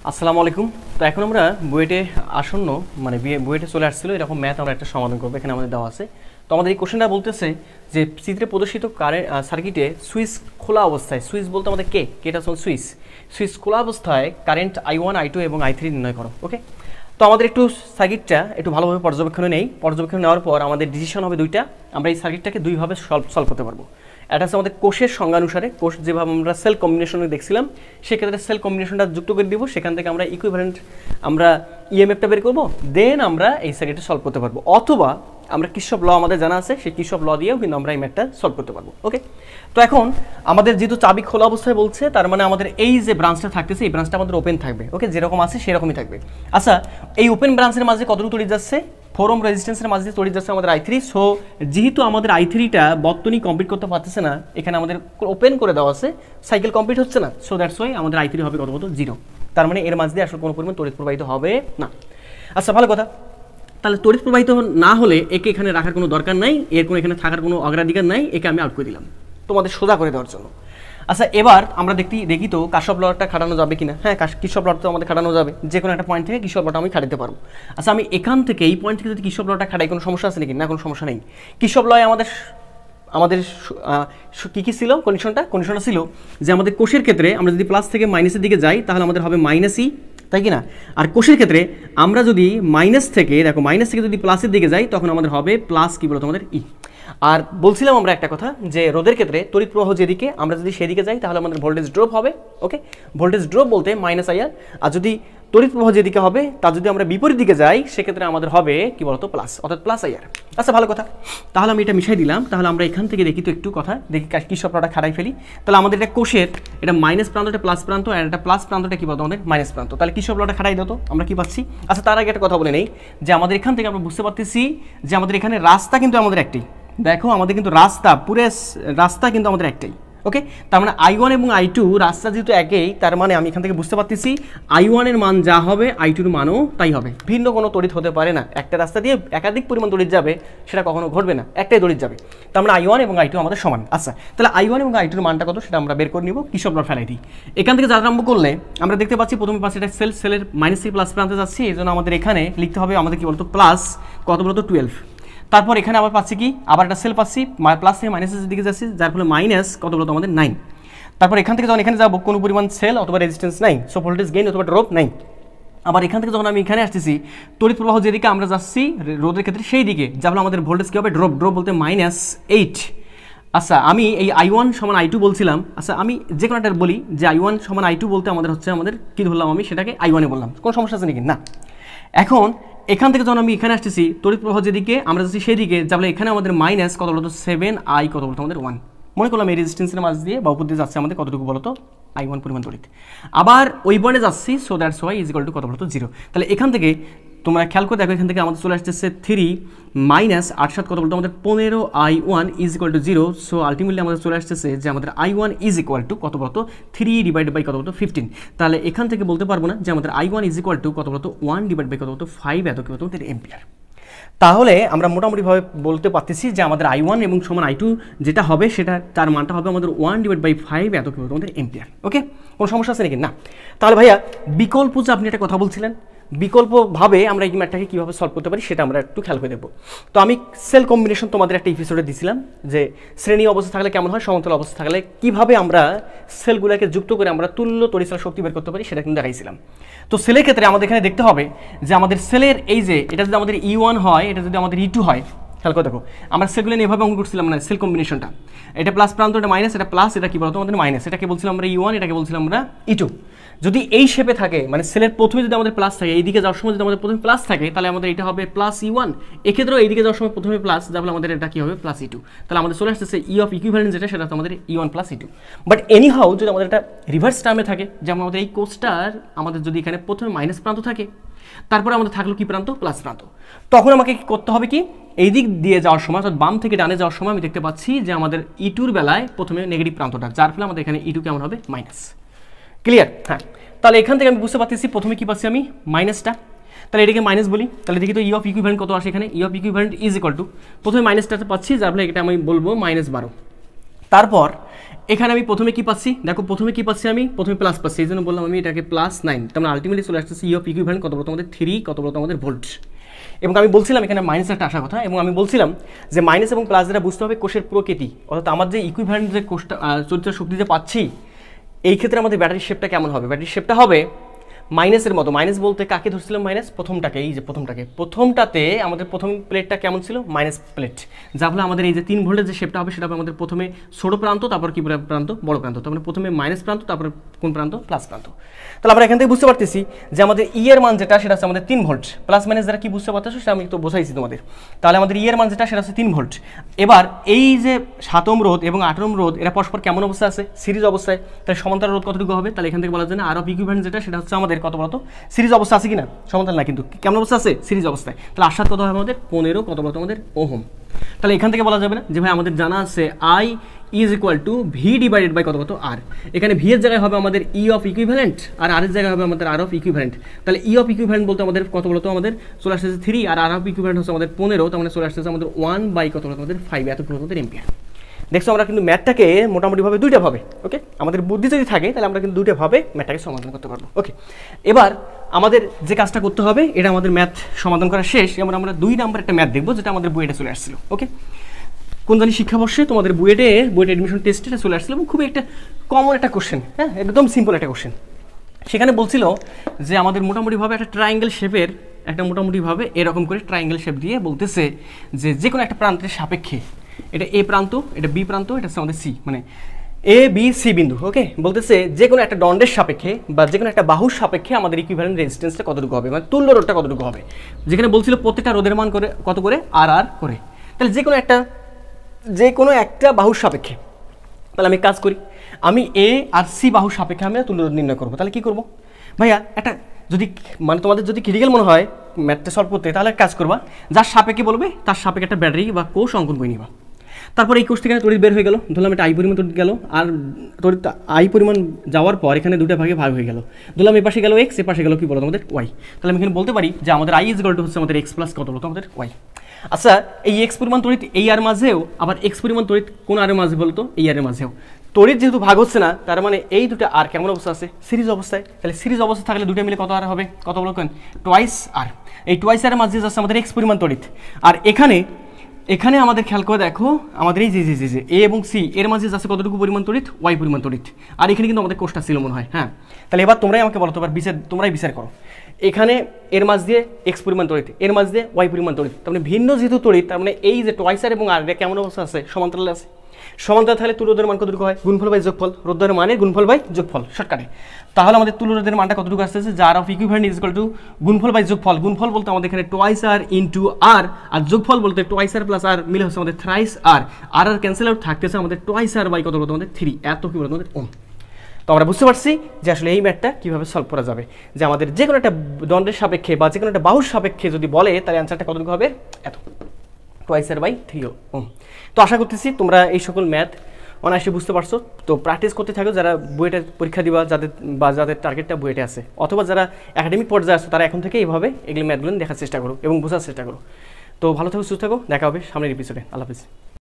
আসসালামু আলাইকুম। তো এখন আমরা বুয়েটে আসন্ন মানে বুয়েটে চলে আসছিল এরকম ম্যাথ আমরা একটা সমাধান করবো। এখানে আমাদের দেওয়া আছে। তো আমাদের এই কোশ্চেনটা বলতেছে যে চিত্রে প্রদর্শিত সার্কিটে সুইচ খোলা অবস্থায়, সুইচ বলতে আমাদের কেটা হচ্ছে সুইচ খোলা অবস্থায় কারেন্ট I1 I2 এবং I3 নির্ণয় করো। ওকে, তো আমাদের একটু সার্কিটটা একটু ভালোভাবে পর্যবেক্ষণে নেই। পর্যবেক্ষণ নেওয়ার পর আমাদের ডিসিশন হবে দুইটা। আমরা এই সার্কিটটাকে দুইভাবে সলভ করতে পারবো। এটা হচ্ছে আমাদের কোষের সংজ্ঞানুসারে, কোষ যেভাবে আমরা সেল কম্বিনেশনে দেখছিলাম সেক্ষেত্রে সেল কম্বিনেশনটা যুক্ত করে দিব। সেখান থেকে আমরা ইকুইভ্যালেন্ট আমরা ইএমএফটা বের করবো, দেন আমরা এই সার্কিটটা সলভ করতে পারবো। অথবা আমরা কিরশফ ল আমাদের জানা আছে, সেই কিরশফ ল দিয়েও কিন্তু আমরা এই ম্যাথটা সলভ করতে পারবো। ওকে, তো এখন আমাদের যেহেতু চাবি খোলা অবস্থায় বলছে, তার মানে আমাদের এই যে ব্রাঞ্চটা থাকতেছে এই ব্রাঞ্চটা আমাদের ওপেন থাকবে। ওকে, যেরকম আছে সেরকমই থাকবে। আচ্ছা, এই ওপেন ব্রাঞ্চের মাঝে কতটুকু তড়িৎ যাচ্ছে? 4 ওহম রেজিস্ট্যান্সের মাঝে তড়িৎ যাচ্ছে আমাদের I3। সো যেহেতু আমাদের I3টা বর্তনী কমপ্লিট করতে পারতেছে না, এখানে আমাদের ওপেন করে দেওয়া আছে, সাইকেল কমপ্লিট হচ্ছে না। সো দ্যাটস ওয়াই আমাদের I3 হবে কত 0। তার মানে এর মাঝ দিয়ে আসলে কোনো পরিমাণ তড়িৎ প্রবাহিত হবে না। আচ্ছা, ভালো কথা। তাহলে তড়িৎ প্রবাহিত না হলে একে এখানে রাখার কোনো দরকার নাই, এর কোনো এখানে থাকার কোনো অগ্রাধিকার নাই, একে আমি আউট করে দিলাম তোমাদের সোজা করে দেওয়ার জন্য। আচ্ছা, এবার আমরা দেখি তো কিরশফ লটা খাটানো যাবে কিনা। হ্যাঁ, কিরশফ লটা তো আমাদের খাটানো যাবে, যে কোনো একটা পয়েন্ট থেকে কিরশফ লটা আমি খাটাতে পারবো। আচ্ছা, আমি এখান থেকে এই পয়েন্ট থেকে যদি কিরশফ লটা খাটাই কোনো সমস্যা আছে নাকি? না, কোনো সমস্যা নেই। কিরশফ লয় আমাদের কী ছিল কন্ডিশনটা ছিল যে আমাদের কোষের ক্ষেত্রে আমরা যদি প্লাস থেকে মাইনাসের দিকে যাই তাহলে আমাদের হবে মাইনাসই, তাই কি না? আর কোষের ক্ষেত্রে আমরা যদি মাইনাস থেকে যদি প্লাসের দিকে যাই তখন আমাদের হবে প্লাস কি বলতো আমাদের ই। আর বলছিলাম আমরা একটা কথা যে রোদের ক্ষেত্রে তড়িৎ প্রবাহ যেদিকে, আমরা যদি সেদিকে যাই তাহলে আমাদের ভোল্টেজ ড্রপ হবে। ওকে, ভোল্টেজ ড্রপ বলতে -IR। আর যদি তড়িৎ প্রবাহ যেদিকে হবে তা যদি আমরা বিপরীত দিকে যাই সেক্ষেত্রে আমাদের হবে কি বলতো প্লাস, অর্থাৎ +IR। আচ্ছা, ভালো কথা। তাহলে আমি এটা মিশাই দিলাম। তাহলে আমরা এখান থেকে দেখি তো একটু কথা দেখি কিরশফ লটা খাটাই ফেলি। তাহলে আমাদের এটা কোষের এটা মাইনাস প্রান্তটা প্লাস প্রান্ত, আর এটা প্লাস প্রান্তটা কি বলতো আমাদের মাইনাস প্রান্ত। তাহলে কিরশফ লটা খাটাই দাও তো আমরা কি পাচ্ছি। আচ্ছা, তার আগে একটা কথা বলে নেই যে আমাদের এখান থেকে আমরা বুঝতে পারতেছি যে আমাদের এখানে রাস্তা কিন্তু আমাদের একটাই। দেখো, আমাদের কিন্তু পুরো রাস্তা কিন্তু আমাদের একটাই। ওকে, তার মানে I1 এবং I2 রাস্তা যেহেতু একই, তার মানে আমি এখান থেকে বুঝতে পারতেছি I1 এর মান যা হবে I2 এর মানও তাই হবে। ভিন্ন কোনো তড়িৎ হতে পারে না। একটা রাস্তা দিয়ে একাধিক পরিমাণ তড়িৎ যাবে সেটা কখনো ঘটবে না, একটাই তড়িৎ যাবে। তার মানে I1 এবং I2 আমাদের সমান। আচ্ছা, তাহলে I1 এবং I2 এর মানটা কত সেটা আমরা বের করে নিব। কিরশফ ল ফেলাই দিই। এখান থেকে যা আরম্ভ করলে আমরা দেখতে পাচ্ছি প্রথমে পাচ্ছি এটা সেলের মাইনাস থেকে প্লাস প্রান্তে যাচ্ছি, এই জন্য আমাদের এখানে লিখতে হবে আমাদের কি বলতো প্লাস কত বলতো 12। তারপর এখানে আবার পাচ্ছি কি, আবার একটা সেল পাচ্ছি প্লাস থেকে মাইনাসের দিকে যাচ্ছি, যার ফলে মাইনাস কত বলতো আমাদের 9। তারপর এখান থেকে যখন এখানে যাবো কোনো পরিমাণ সেল অথবা রেজিস্ট্যান্স নাই, সো ভোল্টেজ গেইন অথবা ড্রপ নাই। আবার এখান থেকে যখন আমি এখানে আসতেছি তড়িৎ প্রবাহ যেদিকে আমরা যাচ্ছি রোদের ক্ষেত্রে সেই দিকে, যা হলো আমাদের ভোল্টেজ কী হবে ড্রপ বলতে -8। আচ্ছা, আমি এই I1 সমান I2 বলছিলাম। আচ্ছা, আমি যে কোনো একটা বলি যে I1 সমান I2 বলতে আমাদের হচ্ছে আমাদের কী ধরলাম, আমি সেটাকে I1 এ বললাম। কোনো সমস্যা আছে নাকি? না। এখন এখান থেকে যখন আমি এখানে আসতেছি তড়িৎ প্রবাহ যেদিকে আমরা যাচ্ছি সেই দিকে, যাবলে এখানে আমাদের মাইনাস কত বলতো 7I কত বলতো আমাদের 1। মনে করলাম এই রেজিস্ট্যান্সের মাঝ দিয়ে বা উপর দিয়ে যাচ্ছে আমাদের কতটুকু বলতো I1 পরিমাণ তড়িৎ। আবার ওই পয়েন্টে যাচ্ছি, so that's why is equal two কত বলতো 0। তাহলে এখান থেকে তোমরা খেয়াল করে দেখো, এখান থেকে আমাদের চলে আসতেছে 3 মাইনাস 8 7 কত বলতো আমাদের 15I1 is equal two 0। So ultimately আমাদের চলে আসতেছে যে আমাদের I1 ইজ ইকুয়াল টু কত বলতো 3 ডিভাইডেড বাই কত বলতো 15। তাহলে এখান থেকে বলতে পারবো না যে আমাদের I1 ইজ ইকুয়াল টু কত বলতো 1 ডিভাইড বাই কত বলতো 5 এত কি বলতো এম্পিয়ার। তাহলে আমরা মোটামুটিভাবে বলতে পারতেছি যে আমাদের I1 এবং সমান I2 যেটা হবে সেটা তার মানটা হবে আমাদের 1 ডিভাইড বাই 5 এত কি বলতো আমাদের এম্পিয়ার। ওকে, কোনো সমস্যা আছে নাকি? না। তাহলে ভাইয়া বিকল্প যে আপনি একটা কথা বলছিলেন, বিকল্পভাবে আমরা এই ম্যাথটাকে কীভাবে সলভ করতে পারি সেটা আমরা একটু খেয়াল করে দেখব। তো আমি সেল কম্বিনেশন তোমাদের একটা এপিসোডে দিয়েছিলাম যে শ্রেণী অবস্থা থাকলে কেমন হয়, সমান্তরাল অবস্থা থাকলে কীভাবে আমরা সেলগুলোকে যুক্ত করে আমরা তুল্য তড়িৎ শক্তি বের করতে পারি সেটা কিন্তু দেখাইছিলাম। তো সেলের ক্ষেত্রে আমাদের এখানে দেখতে হবে যে আমাদের সেলের এই যে এটা যদি আমাদের E1 হয়, এটা যদি আমাদের E2 হয়, খেয়াল করে দেখো আমরা সেলগুলো এভাবে অঙ্কন করছিলাম না, সেল কম্বিনেশনটা এটা প্লাস প্রান্ত, এটা মাইনাস, এটা প্লাস, এটা কি বলতো আমাদের মাইনাস, এটাকে বলছিলাম আমরা E1, এটাকে বলছিলাম আমরা E2। যদি এই শেপে থাকে মানে সেলের প্রথমে যদি আমাদের প্লাস থাকে, এইদিকে যাওয়ার সময় যদি আমাদের প্রথমে প্লাস থাকে তাহলে আমাদের এটা হবে প্লাস E1। এক্ষেত্রেও এইদিকে যাওয়ার সময় প্রথমে প্লাস, যাহলে আমাদের এটা কি হবে প্লাস E2। তাহলে আমাদের চলে আসতেছে E অফ ইকুইভ্যালেন্ট যেটা সেটা আমাদের E1 plus E2। But anyhow যদি আমাদের এটা রিভার্স টার্মে থাকে, যেমন আমাদের এই কোষটার আমাদের যদি এখানে প্রথমে মাইনাস প্রান্ত থাকে, তারপরে আমাদের থাকলো কি প্রান্ত প্লাস প্রান্ত, তখন আমাকে করতে হবে কি এই দিক দিয়ে যাওয়ার সময় অর্থাৎ বাম থেকে ডানে যাওয়ার সময় আমি দেখতে পাচ্ছি যে আমাদের E2 বেলায় প্রথমে নেগেটিভ প্রান্তটা, যার ফলে আমাদের এখানে E2 কেমন হবে মাইনাস। ক্লিয়ার? হ্যাঁ, তাহলে এখান থেকে আমি বুঝতে পারতেছি প্রথমে কি পাচ্ছি আমি মাইনাসটা, তাহলে এটাকে মাইনাস বলি। তাহলে দেখি তো ই অফ ইকুইভ্যালেন্ট কত আসে এখানে। ই of equivalent is equal two প্রথমে মাইনাসটাতে পাচ্ছি, যার ফলে এটা আমি বলবো -12। তারপর এখানে আমি প্রথমে কি পাচ্ছি, দেখো প্রথমে কি পাচ্ছি, আমি প্রথমে প্লাস পাচ্ছি, এই জন্য বললাম আমি এটাকে +9। তার মানে আলটিমেটলি চলে আসছে ই অফ ইকুইভ্যালেন্ট কত বলতো আমাদের 3, কত বলতো আমাদের ভোল্ট। এবং আমি বলছিলাম এখানে মাইনাস একটা আসার কথা, এবং আমি বলছিলাম যে মাইনাস এবং প্লাস দ্বারা বুঝতে হবে কোষের প্রকৃতি, অর্থাৎ আমার যে ইকুইভ্যালেন্ট যে কোষটা চরিত্র শক্তি যে পাচ্ছি, এই ক্ষেত্রে আমাদের ব্যাটারির শেপটা কেমন হবে। ব্যাটারির শেপটা হবে মাইনাসের মতো। মাইনাস বলতে কাকে ধরছিলাম, মাইনাস প্রথমটাকে, এই যে প্রথমটাতে আমাদের প্রথম প্লেটটা কেমন ছিল, মাইনাস প্লেট, যা ফলে আমাদের এই যে 3 ভোল্টের যে শেপটা হবে সেটা হবে আমাদের প্রথমে ছোট প্রান্ত, তারপর কি প্রান্ত, বড় প্রান্ত। তার মানে প্রথমে মাইনাস প্রান্ত, তারপরে কোন প্রান্ত, প্লাস প্রান্ত। তাহলে আমরা এখান থেকে বুঝতে পারতেছি যে আমাদের ই এর মান যেটা সেটা হচ্ছে আমাদের 3 ভোল্ট। প্লাস মাইনাস দ্বারা কি বুঝতে পারতেছো সেটা আমি তো বোঝাইছি তোমাদের। তাহলে আমাদের ই এর মান যেটা সেটা হচ্ছে 3 ভোল্ট। এবার এই যে 7 ওহম রোধ এবং 8 ওহম রোধ এরা পরস্পর কেমন অবস্থায় আছে, সিরিজ অবস্থায়। তাহলে সমান্তরাল রোধ কতটুকু হবে, তাহলে এখান থেকে বলা যায় না আর অফ ইকুইভ্যালেন্ট যেটা সেটা হচ্ছে আমাদের কত বলতো সিরিজ অবস্থা আছে কিনা, সমান্তরাল না কিন্তু কেমন অবস্থা আছে, সিরিজ অবস্থায়। তাহলে আসার কত হবে আমাদের 15, কত বলতো আমাদের ওহম। তাহলে এখান থেকে বলা যাবে না যে ভাই আমাদের জানা আছে I is equal to V divided by কত বলতো আর। এখানে ভি এর জায়গায় হবে আমাদের ই অফ ইকুইভ্যালেন্ট, আর আর এর জায়গায় হবে আমাদের আর অফ ইকুইভ্যালেন্ট। তাহলে ই অফ ইকুইভ্যালেন্ট বলতে আমাদের কত বলতো আমাদের চলে আসছে 3, আর আর অফ ইকুইভ্যালেন্ট হচ্ছে আমাদের 15, তার মানে চলে আসছে আমাদের 1 বাই কত বলতো আমাদের 5, এত আমাদের এম্পিয়ার। দেখছো আমরা কিন্তু ম্যাথটাকে মোটামুটিভাবে দুইটা ভাবে, ওকে, আমাদের বুদ্ধি যদি থাকে তাহলে আমরা কিন্তু দুইটা ভাবে ম্যাথটাকে সমাধান করতে পারবো। ওকে, এবার আমাদের যে কাজটা করতে হবে, এটা আমাদের ম্যাথ সমাধান করা শেষ। এবার আমরা 2 নাম্বার একটা ম্যাথ দেখবো যেটা আমাদের বুয়েটে চলে আসছিল। ওকে, কোন জানি শিক্ষাবর্ষে তোমাদের বুয়েট অ্যাডমিশন টেস্টে চলে আসছিল এবং খুবই একটা কমন একটা কোশ্চেন, হ্যাঁ, একদম সিম্পল একটা কোশ্চেন। সেখানে বলছিল যে আমাদের মোটামুটিভাবে একটা ট্রায়াঙ্গেল শেপের একটা মোটামুটিভাবে এরকম করে ট্রায়াঙ্গেল শেপ দিয়ে বলতেছে যে কোনো একটা প্রান্তের সাপেক্ষে, এটা এ প্রান্ত, এটা বি প্রান্ত, এটা হচ্ছে আমাদের সি, মানে এ বি সি বিন্দু। ওকে, বলতেছে যে কোনো একটা দণ্ডের সাপেক্ষে বা যে কোনো একটা বাহুর সাপেক্ষে আমাদের ইকুইভ্যালেন্ট রেজিস্ট্যান্সটা কতটুকু হবে, মানে তুল্য রোধটা কতটুকু হবে। যেখানে বলছিল প্রত্যেকটা রোধের মান করে কত করে, আর আর করে। তাহলে যে কোনো একটা বাহুর সাপেক্ষে, তাহলে আমি কাজ করি, আমি এ আর সি বাহুর সাপেক্ষে আমি তুল্য রোধ নির্ণয় করবো। তাহলে কি করবো ভাইয়া, একটা যদি মানে তোমাদের যদি ক্রিটিক্যাল মনে হয় ম্যাথটা সলভ করতে, তাহলে কাজ করবা, যার সাপেক্ষে বলবে তার সাপেক্ষে একটা ব্যাটারি বা কোষ অঙ্কন করে নিবা। তারপর এই কোষ থেকে তড়িৎ বের হয়ে গেল, ধরলাম এটা আই পরিমাণ তড়িৎ গেল, আর তড়িৎ আই পরিমাণ যাওয়ার পর এখানে দুটো ভাগে ভাগ হয়ে গেল, ধরলাম এ পাশে গেল এক্স, এ পাশে গেল কি বলো আমাদের ওয়াই। তাহলে আমি এখানে বলতে পারি যে আমাদের আই ইজ ইকুয়াল টু হচ্ছে আমাদের এক্স প্লাস কত বলতো আমাদের ওয়াই। আচ্ছা, এই এক্স পরিমাণ তড়িৎ এই আর মাঝেও, আবার এক্স পরিমাণ তড়িৎ কোন আরের মাঝে বলতো, এই আরের মাঝেও। তড়িৎ যেহেতু ভাগ হচ্ছে না, তার মানে এই দুটো আর কেমন অবস্থা আছে, সিরিজ অবস্থায়। তাহলে সিরিজ অবস্থা থাকলে দুটো মিলে কত আর হবে, কত বলো কেন, টোয়াইস আর। এই টোয়াইস আরের মাঝে যাচ্ছে আমাদের এক্স পরিমাণ তড়িৎ। আর এখানে আমাদের খেয়াল করে দেখো, আমাদের এই যে এ এবং সি এর মাঝে যাচ্ছে কতটুকু পরিমাণ তড়িৎ, ওয়াই পরিমাণ তড়িৎ। আর এখানে কিন্তু আমাদের কোষটা ছিল মনে হয়, হ্যাঁ। তাহলে এবার তোমরাই আমাকে বলো, তোমরাই বিচার করো, এখানে এর মাঝ দিয়ে এক্স পরিমাণ তড়িৎ, এর মাঝ দিয়ে ওয়াই পরিমাণ তড়িৎ, তার মানে ভিন্ন যেহেতু তড়িৎ, তার মানে এই যে টোয়াইস আর এবং আর কেমন অবস্থা আছে, সমান্তরালে আছে। সমান্তরাল থাকলে তুল্য রোধের মান কতটুকু হয়, গুণফল বাই যোগফল, রোধের মানের গুণফল বাই যোগফল, শর্টকাটে। তাহলে আমাদের তুল্য রোধের মানটা কতটুকু আসতেছে, যার of equivalent is equal two গুণফল বাই যোগফল। গুণফল বলতে আমাদের এখানে টোয়াইস আর ইনটু আর, আর যোগফল বলতে টোয়াইস আর প্লাস আর মিলে হচ্ছে আমাদের থ্রাইস আর, আর ক্যান্সেল আউট থাকতেছে আমাদের টোয়াইস আর বাই কত বলতো আমাদের 3, এত কি বলতো আমাদের ওম। তো আমরা বুঝতে পারছি যে আসলে এই ম্যাথটা কীভাবে সলভ করা যাবে, যে আমাদের যে কোনো একটা দণ্ডের সাপেক্ষে বা যে কোনো একটা বাহুর সাপেক্ষে যদি বলে, তাহলে অ্যান্সারটা কতটুকু হবে, এত, টোয়াইস আর বাই 3 ওম। তো আশা করতেছি তোমরা এই সকল ম্যাথ অনায়াসে বুঝতে পারছো। তো প্র্যাকটিস করতে থাকো, যারা বুয়েটের পরীক্ষা দিবা, যাদের টার্গেটটা বুয়েটে আছে, অথবা যারা একাডেমিক পর্যায়ে আছে, তারা এখন থেকে এইভাবে এগুলি ম্যাথগুলো দেখার চেষ্টা করো এবং বোঝার চেষ্টা করো। তো ভালো থাকো, সুস্থ থাকো, দেখা হবে সামনের এপিসোডে। আল্লাহ হাফেজ।